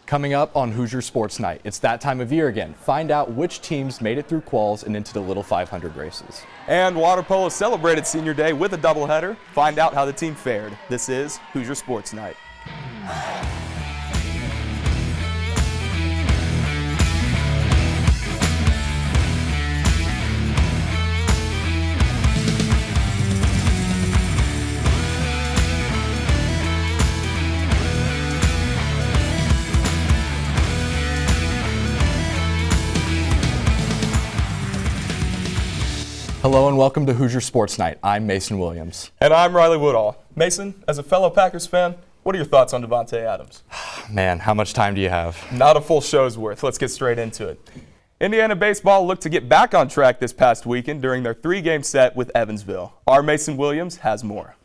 Coming up on Hoosier Sports Night, it's that time of year again. Find out which teams made it through Quals and into the Little 500 races. And water polo celebrated senior day with a doubleheader. Find out how the team fared. This is Hoosier Sports Night. Hello and welcome to Hoosier Sports Night. I'm Mason Williams. And I'm Riley Woodall. Mason, as a fellow Packers fan, what are your thoughts on Devontae Adams? Man, how much time do you have? Not a full show's worth. Let's get straight into it. Indiana baseball looked to get back on track this past weekend during their 3-game set with Evansville. Our Mason Williams has more.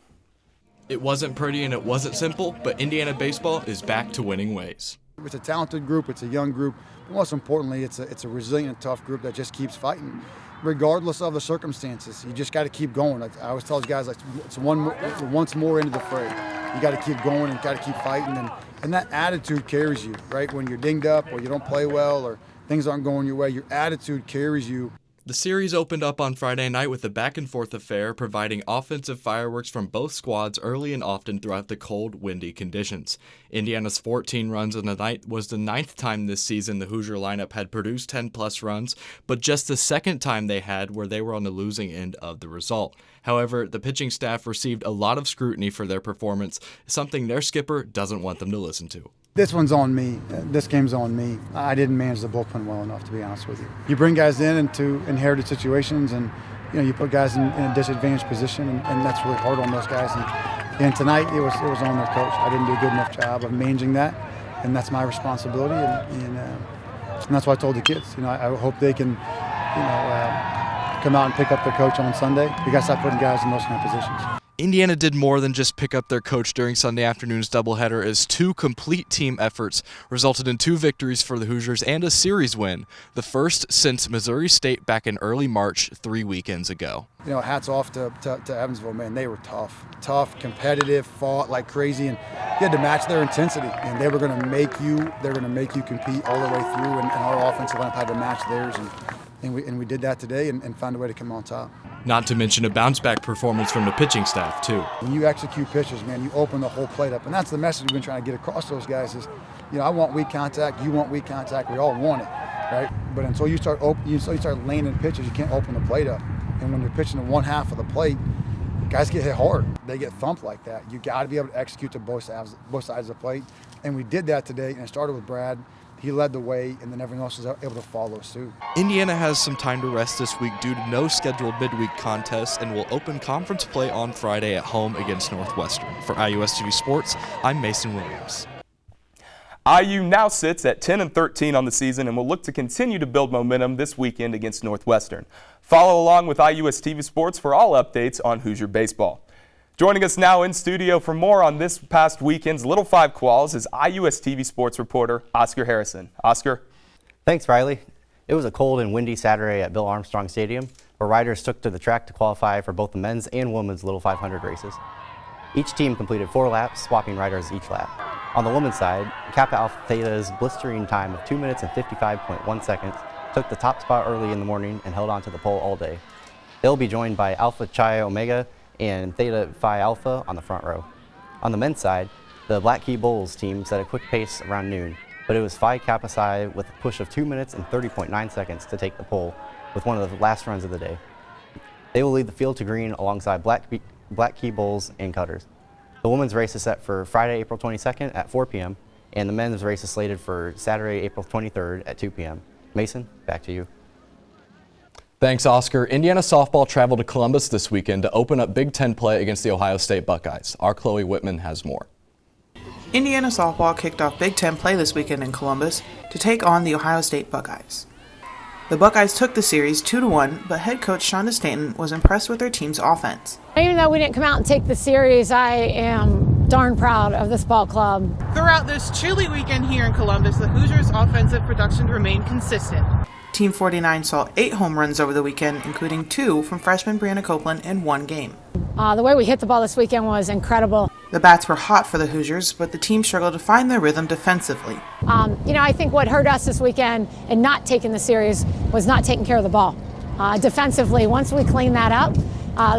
It wasn't pretty and it wasn't simple, but Indiana baseball is back to winning ways. It's a talented group, it's a young group, but most importantly, it's a resilient, tough group that just keeps fighting. Regardless of the circumstances, you just got to keep going. I always tell these guys, it's once more into the fray. You got to keep going and got to keep fighting, and that attitude carries you, right? When you're dinged up or you don't play well or things aren't going your way, your attitude carries you. The series opened up on Friday night with a back-and-forth affair, providing offensive fireworks from both squads early and often throughout the cold, windy conditions. Indiana's 14 runs in the night was the 9th time this season the Hoosier lineup had produced 10-plus runs, but just the 2nd time they had where they were on the losing end of the result. However, the pitching staff received a lot of scrutiny for their performance, something their skipper doesn't want them to listen to. This one's on me. This game's on me. I didn't manage the bullpen well enough, to be honest with you. You bring guys into inherited situations, and you put guys in a disadvantaged position, and that's really hard on those guys. And tonight it was on their coach. I didn't do a good enough job of managing that, and that's my responsibility. And that's why I told the kids. I hope they can, come out and pick up their coach on Sunday. We got to stop putting guys in those kind of positions. Indiana did more than just pick up their coach during Sunday afternoon's doubleheader, as 2 complete team efforts resulted in 2 victories for the Hoosiers and a series win, the first since Missouri State back in early March 3 weekends ago. Hats off to Evansville, man. They were tough, competitive, fought like crazy, and you had to match their intensity. And they were going to make you compete all the way through, and our offensive lineup had to match theirs, and we did that today and found a way to come on top. Not to mention a bounce-back performance from the pitching staff, too. When you execute pitches, man, you open the whole plate up. And that's the message we've been trying to get across to those guys is, I want weak contact, you want weak contact, we all want it, right? But until you start laying in pitches, you can't open the plate up. And when you're pitching to one half of the plate, guys get hit hard. They get thumped like that. You got to be able to execute to both sides of the plate. And we did that today, and it started with Brad. He led the way, and then everyone else was able to follow suit. Indiana has some time to rest this week due to no scheduled midweek contests and will open conference play on Friday at home against Northwestern. For IUSTV Sports, I'm Mason Williams. IU now sits at 10-13 on the season and will look to continue to build momentum this weekend against Northwestern. Follow along with IUSTV Sports for all updates on Hoosier baseball. Joining us now in studio for more on this past weekend's Little 5 Quals is IUSTV Sports reporter Oscar Harrison. Oscar. Thanks, Riley. It was a cold and windy Saturday at Bill Armstrong Stadium, where riders took to the track to qualify for both the men's and women's Little 500 races. Each team completed 4 laps, swapping riders each lap. On the women's side, Kappa Alpha Theta's blistering time of 2 minutes and 55.1 seconds took the top spot early in the morning and held on to the pole all day. They'll be joined by Alpha Chi Omega and Theta Phi Alpha on the front row. On the men's side, the Black Key Bulls team set a quick pace around noon, but it was Phi Kappa Psi with a push of 2 minutes and 30.9 seconds to take the pole with one of the last runs of the day. They will lead the field to green alongside Black Key Bulls and Cutters. The women's race is set for Friday, April 22nd at 4 p.m., and the men's race is slated for Saturday, April 23rd at 2 p.m. Mason, back to you. Thanks, Oscar. Indiana softball traveled to Columbus this weekend to open up Big Ten play against the Ohio State Buckeyes. Our Chloe Whitman has more. Indiana softball kicked off Big Ten play this weekend in Columbus to take on the Ohio State Buckeyes. The Buckeyes took the series 2-1, but head coach Shonda Stanton was impressed with their team's offense. Even though we didn't come out and take the series, I am darn proud of this ball club. Throughout this chilly weekend here in Columbus, the Hoosiers' offensive production remained consistent. Team 49 saw 8 home runs over the weekend, including 2 from freshman Brianna Copeland in one game. The way we hit the ball this weekend was incredible. The bats were hot for the Hoosiers, but the team struggled to find their rhythm defensively. I think what hurt us this weekend in not taking the series was not taking care of the ball. Defensively, once we clean that up,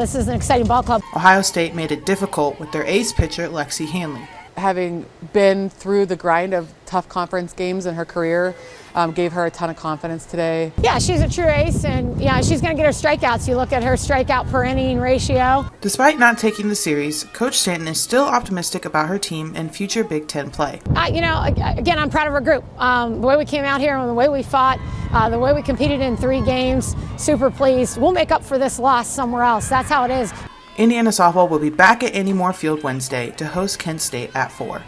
this is an exciting ball club. Ohio State made it difficult with their ace pitcher, Lexi Hanley. Having been through the grind of tough conference games in her career, gave her a ton of confidence today. Yeah, she's a true ace, and she's going to get her strikeouts. You look at her strikeout per inning ratio. Despite not taking the series, Coach Stanton is still optimistic about her team and future Big Ten play. Again, I'm proud of our group. The way we came out here and the way we fought, the way we competed in 3 games, super pleased. We'll make up for this loss somewhere else. That's how it is. Indiana softball will be back at Andy Moore Field Wednesday to host Kent State at 4.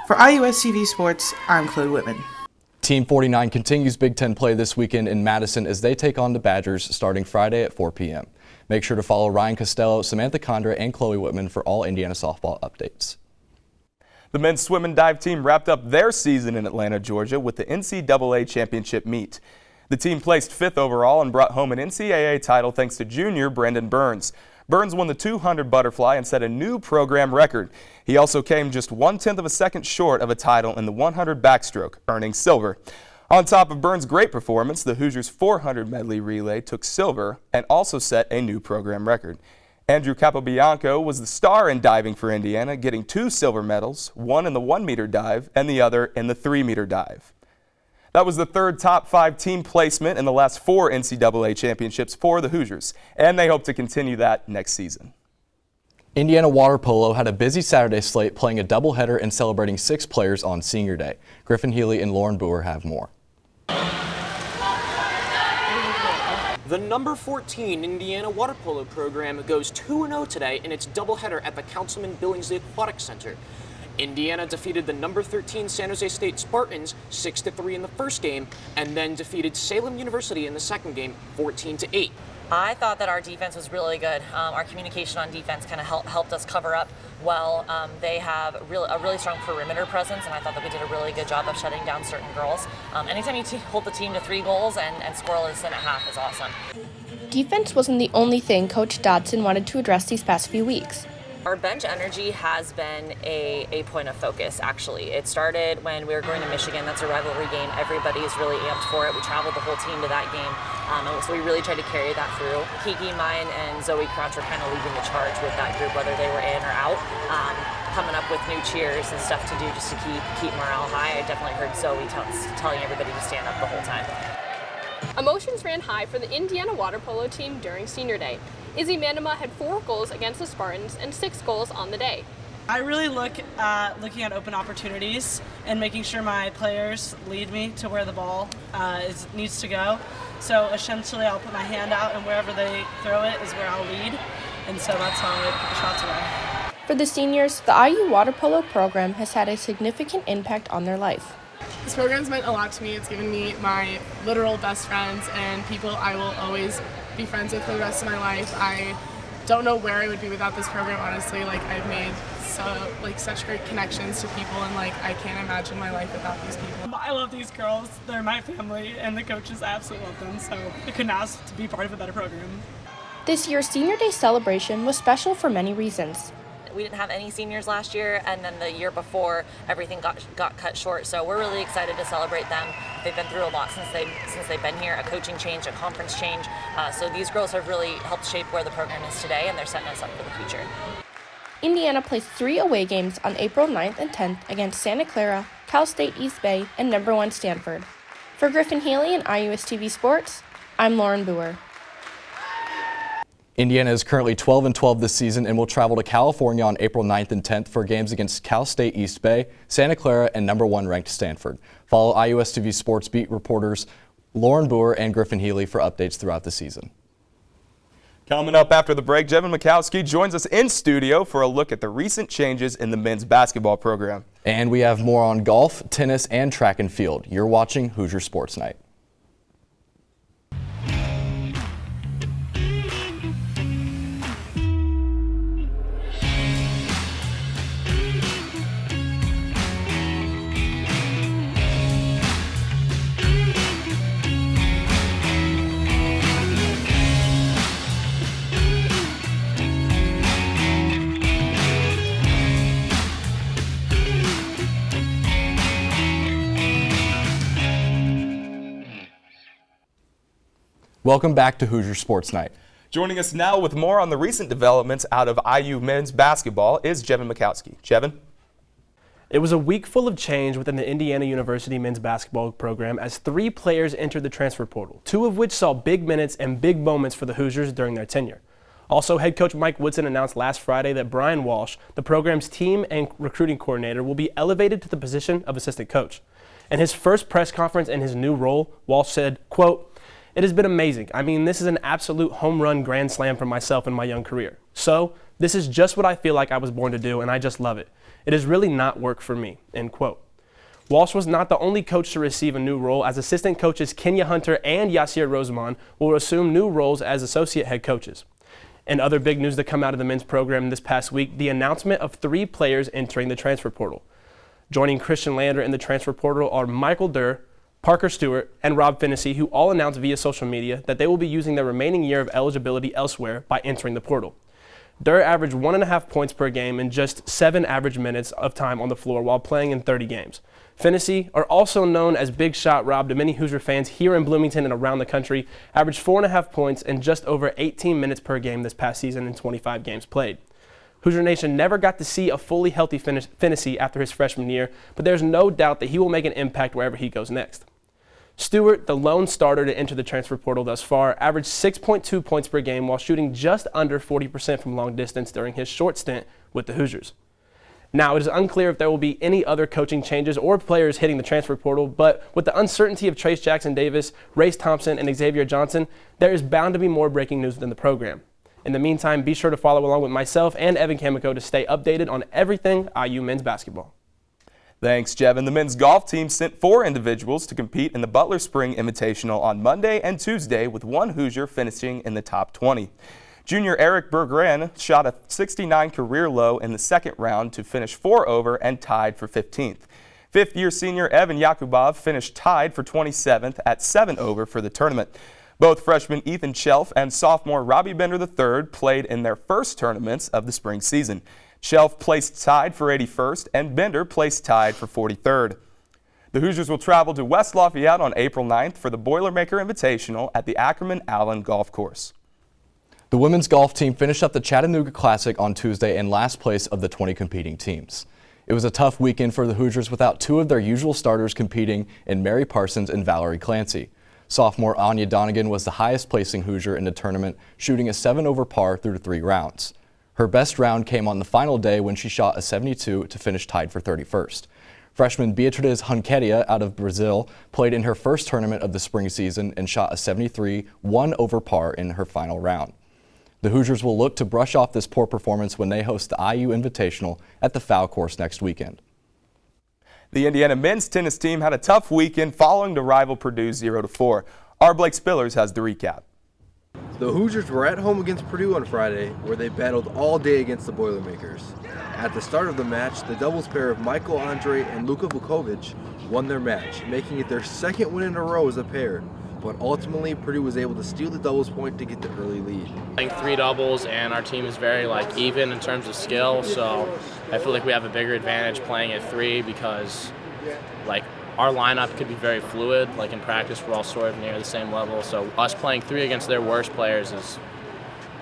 For IUS TV Sports, I'm Chloe Whitman. Team 49 continues Big Ten play this weekend in Madison as they take on the Badgers starting Friday at 4 p.m. Make sure to follow Ryan Costello, Samantha Condra, and Chloe Whitman for all Indiana softball updates. The men's swim and dive team wrapped up their season in Atlanta, Georgia with the NCAA championship meet. The team placed 5th overall and brought home an NCAA title thanks to junior Brandon Burns. Burns won the 200 butterfly and set a new program record. He also came just 1/10 of a second short of a title in the 100 backstroke, earning silver. On top of Burns' great performance, the Hoosiers 400 medley relay took silver and also set a new program record. Andrew Capobianco was the star in diving for Indiana, getting 2 silver medals, one in the 1-meter dive and the other in the 3-meter dive. That was the 3rd top 5 team placement in the last 4 NCAA championships for the Hoosiers, and they hope to continue that next season. Indiana water polo had a busy Saturday slate, playing a doubleheader and celebrating 6 players on Senior Day. Griffin Healy and Lauren Boer have more. The number 14 Indiana water polo program goes 2-0 today in its doubleheader at the Councilman Billingsley Aquatic Center. Indiana defeated the number 13 San Jose State Spartans 6-3 in the first game, and then defeated Salem University in the second game 14-8. I thought that our defense was really good. Our communication on defense kind of helped us cover up well. They have a really strong perimeter presence, and I thought that we did a really good job of shutting down certain girls. Anytime you hold the team to 3 goals and score less than a half is awesome. Defense wasn't the only thing Coach Dodson wanted to address these past few weeks. Our bench energy has been a point of focus, actually. It started when we were going to Michigan. That's a rivalry game. Everybody is really amped for it. We traveled the whole team to that game, and so we really tried to carry that through. Kiki, mine, and Zoe Crouch were kind of leading the charge with that group, whether they were in or out, coming up with new cheers and stuff to do just to keep morale high. I definitely heard Zoe telling everybody to stand up the whole time. Emotions ran high for the Indiana water polo team during Senior Day. Izzy Manama had 4 goals against the Spartans and 6 goals on the day. I really look at looking at open opportunities and making sure my players lead me to where the ball needs to go. So essentially I'll put my hand out, and wherever they throw it is where I'll lead. And so that's how I put the shots away. For the seniors, the IU water polo program has had a significant impact on their life. This program's meant a lot to me. It's given me my literal best friends and people I will always be friends with for the rest of my life. I don't know where I would be without this program, honestly. I've made such great connections to people, and I can't imagine my life without these people. I love these girls. They're my family, and the coaches absolutely love them, so I couldn't ask to be part of a better program. This year's Senior Day celebration was special for many reasons. We didn't have any seniors last year, and then the year before everything got cut short, so we're really excited to celebrate them. They've been through a lot since they've been here, a coaching change, a conference change, so these girls have really helped shape where the program is today, and they're setting us up for the future. Indiana plays 3 away games on April 9th and 10th against Santa Clara, Cal State East Bay, and number 1 Stanford. For Griffin Healy and IUS TV Sports, I'm Lauren Boer. Indiana is currently 12-12 this season and will travel to California on April 9th and 10th for games against Cal State East Bay, Santa Clara, and number 1 ranked Stanford. Follow IUS TV Sports beat reporters Lauren Boer and Griffin Healy for updates throughout the season. Coming up after the break, Jevin Mikowski joins us in studio for a look at the recent changes in the men's basketball program. And we have more on golf, tennis, and track and field. You're watching Hoosier Sports Night. Welcome back to Hoosier Sports Night. Joining us now with more on the recent developments out of IU men's basketball is Jevin Mikowski. Jevin? It was a week full of change within the Indiana University men's basketball program as 3 players entered the transfer portal, 2 of which saw big minutes and big moments for the Hoosiers during their tenure. Also, head coach Mike Woodson announced last Friday that Brian Walsh, the program's team and recruiting coordinator, will be elevated to the position of assistant coach. In his first press conference in his new role, Walsh said, quote, "It has been amazing. I mean, this is an absolute home run grand slam for myself in my young career. So, this is just what I feel like I was born to do, and I just love it. It is really not work for me," end quote. Walsh was not the only coach to receive a new role, as assistant coaches Kenya Hunter and Yasir Rosamond will assume new roles as associate head coaches. And other big news to come out of the men's program this past week, the announcement of 3 players entering the transfer portal. Joining Christian Lander in the transfer portal are Michael Durr, Parker Stewart, and Rob Finnessy, who all announced via social media that they will be using their remaining year of eligibility elsewhere by entering the portal. Durr averaged 1.5 points per game in just 7 average minutes of time on the floor while playing in 30 games. Finnessy, or also known as Big Shot Rob to many Hoosier fans here in Bloomington and around the country, averaged 4.5 points in just over 18 minutes per game this past season in 25 games played. Hoosier Nation never got to see a fully healthy Finnessy after his freshman year, but there's no doubt that he will make an impact wherever he goes next. Stewart, the lone starter to enter the transfer portal thus far, averaged 6.2 points per game while shooting just under 40% from long distance during his short stint with the Hoosiers. Now, it is unclear if there will be any other coaching changes or players hitting the transfer portal, but with the uncertainty of Trace Jackson Davis, Race Thompson, and Xavier Johnson, there is bound to be more breaking news within the program. In the meantime, be sure to follow along with myself and Evan Kamiko to stay updated on everything IU men's basketball. Thanks, Jevin. The men's golf team sent 4 individuals to compete in the Butler Spring Invitational on Monday and Tuesday, with 1 Hoosier finishing in the top 20. Junior Eric Berggren shot a 69 career low in the second round to finish 4 over and tied for 15th. Fifth-year senior Evan Yakubov finished tied for 27th at 7 over for the tournament. Both freshman Ethan Shelf and sophomore Robbie Bender III played in their first tournaments of the spring season. Shelf placed tied for 81st, and Bender placed tied for 43rd. The Hoosiers will travel to West Lafayette on April 9th for the Boilermaker Invitational at the Ackerman Allen Golf Course. The women's golf team finished up the Chattanooga Classic on Tuesday in last place of the 20 competing teams. It was a tough weekend for the Hoosiers without 2 of their usual starters competing in Mary Parsons and Valerie Clancy. Sophomore Anya Donegan was the highest placing Hoosier in the tournament, shooting a 7 over par through 3 rounds. Her best round came on the final day when she shot a 72 to finish tied for 31st. Freshman Beatriz Hunqueria out of Brazil played in her first tournament of the spring season and shot a 73, 1 over par in her final round. The Hoosiers will look to brush off this poor performance when they host the IU Invitational at the Foul Course next weekend. The Indiana men's tennis team had a tough weekend following to rival Purdue 0-4. Our Blake Spillers has the recap. The Hoosiers were at home against Purdue on Friday, where they battled all day against the Boilermakers. At the start of the match, the doubles pair of Michael Andre and Luka Vukovic won their match, making it their second win in a row as a pair. But ultimately, Purdue was able to steal the doubles point to get the early lead. Playing 3 doubles, and our team is very even in terms of skill, so I feel like we have a bigger advantage playing at 3 because our lineup could be very fluid. In practice, we're all sort of near the same level, so us playing 3 against their worst players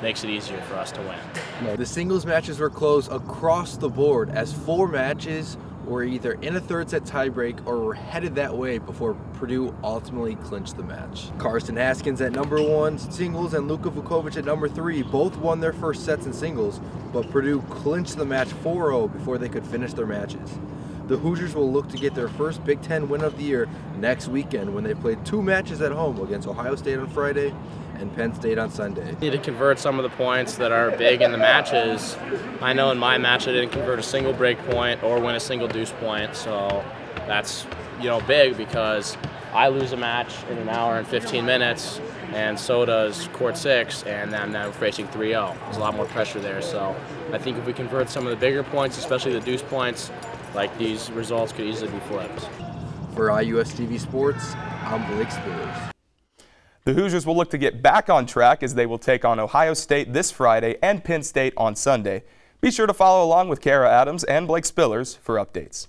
makes it easier for us to win. The singles matches were close across the board, as 4 matches were either in a third set tiebreak or were headed that way before Purdue ultimately clinched the match. Karsten Haskins at number 1 singles and Luka Vukovic at number 3 both won their first sets in singles, but Purdue clinched the match 4-0 before they could finish their matches. The Hoosiers will look to get their first Big Ten win of the year next weekend when they play 2 matches at home against Ohio State on Friday and Penn State on Sunday. Need to convert some of the points that are big in the matches. I know in my match I didn't convert a single break point or win a single deuce point, so that's big because I lose a match in an hour and 15 minutes, and so does court 6, and then we're facing 3-0. There's a lot more pressure there, so I think if we convert some of the bigger points, especially the deuce points, these results could easily be flipped. For IUS TV Sports, I'm Blake Spillers. The Hoosiers will look to get back on track as they will take on Ohio State this Friday and Penn State on Sunday. Be sure to follow along with Kara Adams and Blake Spillers for updates.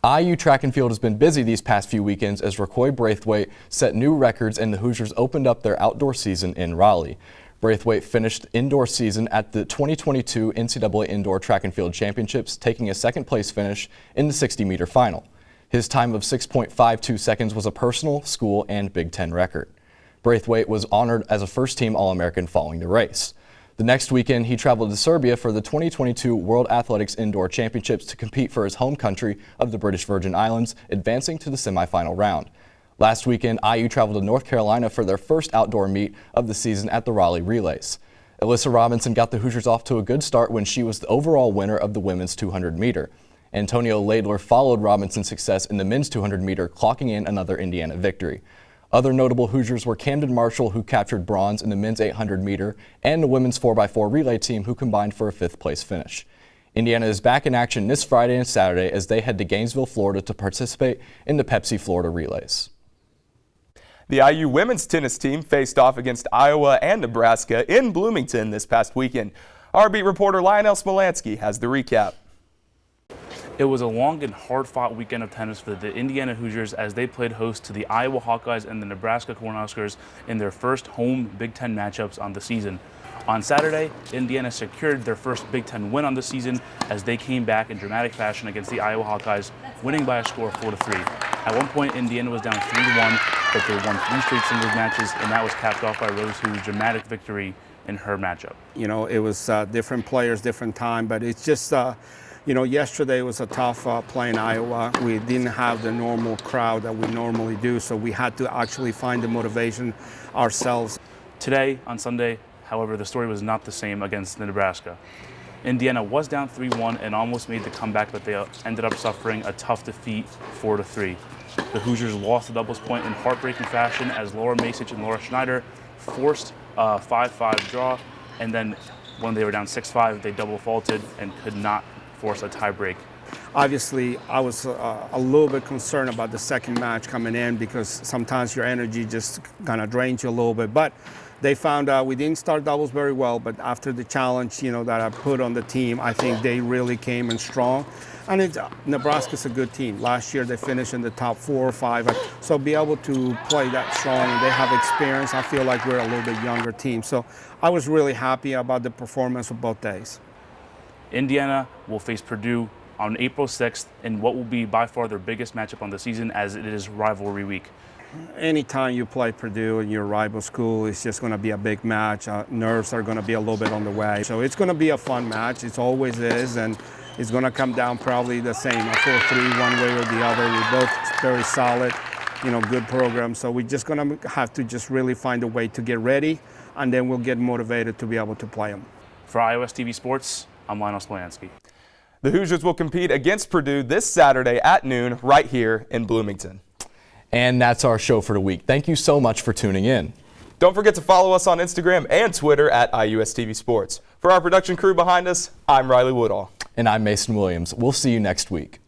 IU track and field has been busy these past few weekends as Rocoy Braithwaite set new records and the Hoosiers opened up their outdoor season in Raleigh. Braithwaite finished indoor season at the 2022 NCAA Indoor Track and Field Championships, taking a second-place finish in the 60-meter final. His time of 6.52 seconds was a personal, school, and Big Ten record. Braithwaite was honored as a first-team All-American following the race. The next weekend, he traveled to Serbia for the 2022 World Athletics Indoor Championships to compete for his home country of the British Virgin Islands, advancing to the semifinal round. Last weekend, IU traveled to North Carolina for their first outdoor meet of the season at the Raleigh Relays. Alyssa Robinson got the Hoosiers off to a good start when she was the overall winner of the women's 200-meter. Antonio Laidler followed Robinson's success in the men's 200-meter, clocking in another Indiana victory. Other notable Hoosiers were Camden Marshall, who captured bronze in the men's 800-meter, and the women's 4x4 relay team, who combined for a fifth-place finish. Indiana is back in action this Friday and Saturday as they head to Gainesville, Florida to participate in the Pepsi Florida Relays. The IU women's tennis team faced off against Iowa and Nebraska in Bloomington this past weekend. Our beat reporter Lionel Smolansky has the recap. It was a long and hard-fought weekend of tennis for the Indiana Hoosiers as they played host to the Iowa Hawkeyes and the Nebraska Cornhuskers in their first home Big Ten matchups on the season. On Saturday, Indiana secured their first Big Ten win on the season as they came back in dramatic fashion against the Iowa Hawkeyes, winning by a score of 4-3. At one point, Indiana was down 3-1, but they won 3 straight singles matches, and that was capped off by Rose, whose dramatic victory in her matchup. You know, it was different players, different time, but it's just, you know, yesterday was a tough play in Iowa. We didn't have the normal crowd that we normally do, so we had to actually find the motivation ourselves. Today, on Sunday, however, the story was not the same against Nebraska. Indiana was down 3-1 and almost made the comeback, but they ended up suffering a tough defeat 4-3. The Hoosiers lost the doubles point in heartbreaking fashion as Laura Masich and Laura Schneider forced a 5-5 draw, and then when they were down 6-5, they double faulted and could not force a tie break. Obviously, I was a little bit concerned about the second match coming in because sometimes your energy just kind of drains you a little bit, but they found out we didn't start doubles very well, but after the challenge, you know, that I put on the team, I think they really came in strong. And Nebraska's a good team. Last year they finished in the top 4 or 5, so be able to play that strong, they have experience. I feel like we're a little bit younger team, so I was really happy about the performance of both days. Indiana will face Purdue on April 6th in what will be by far their biggest matchup on the season, as it is rivalry week. Anytime you play Purdue in your rival school, it's just going to be a big match. Nerves are going to be a little bit on the way. So it's going to be a fun match. It always is, and it's going to come down probably the same, a 4-3 one way or the other. We're both very solid, you know, good program. So we're just going to have to just really find a way to get ready, and then we'll get motivated to be able to play them. For iOS TV Sports, I'm Lionel Smolansky. The Hoosiers will compete against Purdue this Saturday at noon right here in Bloomington. And that's our show for the week. Thank you so much for tuning in. Don't forget to follow us on Instagram and Twitter at IUSTV Sports. For our production crew behind us, I'm Riley Woodall. And I'm Mason Williams. We'll see you next week.